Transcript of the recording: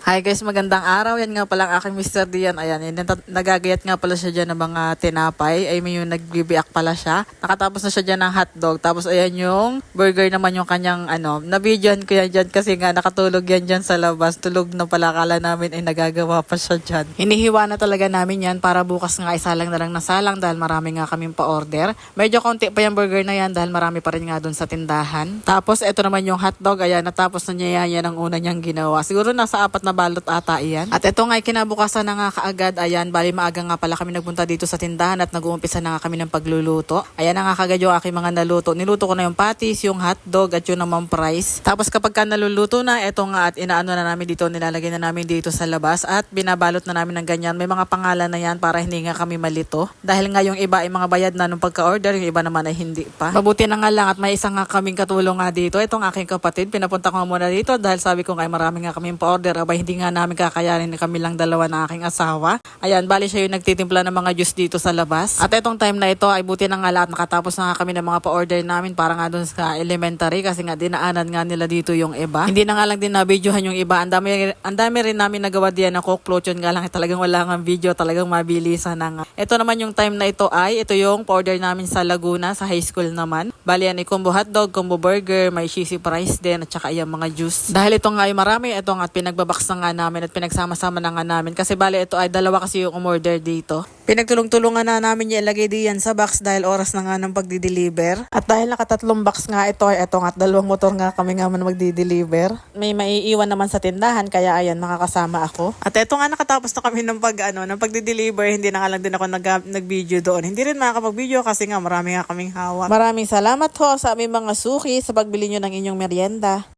Hi guys, magandang araw. Yan nga pala ang aking Mr. Dian. Ayan, nagagayat nga pala siya dyan ng mga tinapay. Ay may yung nagbibiak pala siya. Nakatapos na siya dyan ng hotdog. Tapos ayan yung burger naman yung kanyang na-videoan ko yan dyan kasi nga nakatulog yan dyan sa labas. Tulog na pala, akala namin ay nagagawa pa siya dyan. Hinihiwa na talaga namin yan para bukas nga isalang na lang na salang dahil marami nga kaming pa-order. Medyo konti pa yung burger na yan dahil marami pa rin nga dun sa tindahan. Tapos ito naman yung hotdog. Ayan, natapos na niya yan ang una niyang ginawa. Siguro nasa 4 na balot ata iyan. At ito nga kinabukasan na nga kaagad. Ayan, bali maaga nga pala kami nagpunta dito sa tindahan at nag-uumpisa na nga kami ng pagluluto. Ayan na nga kagad yung aking mga naluto. Niluto ko na yung patties, yung hotdog at yung naman fries. Tapos kapag ka naluluto na, ito nga at inaano na namin dito, nilalagay na namin dito sa labas at binabalot na namin ng ganyan. May mga pangalan na yan para hindi nga kami malito. Dahil nga yung iba ay mga bayad na nung pagka-order, yung iba naman ay hindi pa. Mabuti na nga lang at may isang nga kaming katulong nga dito. Itong aking kapatid, pinapunta ko muna dito dahil sabi ko nga marami nga kaming pa-order. Abay, hindi nga namin kakayanin kami lang dalawa ng aking asawa. Ayan, bali siya yung nagtitimpla ng mga juice dito sa labas. At itong time na ito ay buti na nga lahat nakatapos na nga kami ng mga pa-order namin para nga dun sa elementary kasi nga dinaanan nga nila dito yung iba. Hindi na nga lang din na-videohan yung iba. Ang dami rin namin nagawa diyan na coke float yun nga lang talagang wala nga video, talagang mabilisan na nga. Ito naman yung time na ito ito yung pa-order namin sa Laguna, sa high school naman. Bali yan ay combo hotdog, combo burger, may cheesy fries din at saka yung mga juice. Dahil ito nga ay marami, ito nga at pinagbabox na nga namin at pinagsama-sama na nga namin kasi bali ito ay dalawa kasi yung umorder dito. Pinagtulong-tulungan na namin yung ilagay diyan sa box dahil oras na nga ng pagdi-deliver. At dahil nakatatlong box nga ito ay ito nga at dalawang motor nga kami nga man magdi-deliver. May maiiwan naman sa tindahan kaya ayan makakasama ako. At ito nga nakatapos na kami ng pagdi-deliver, hindi na nga lang din ako nag-video doon. Hindi rin makakapag-video kasi nga marami nga kaming hawak. Maraming salamat ho sa aming mga suki sa pagbili nyo ng inyong merienda.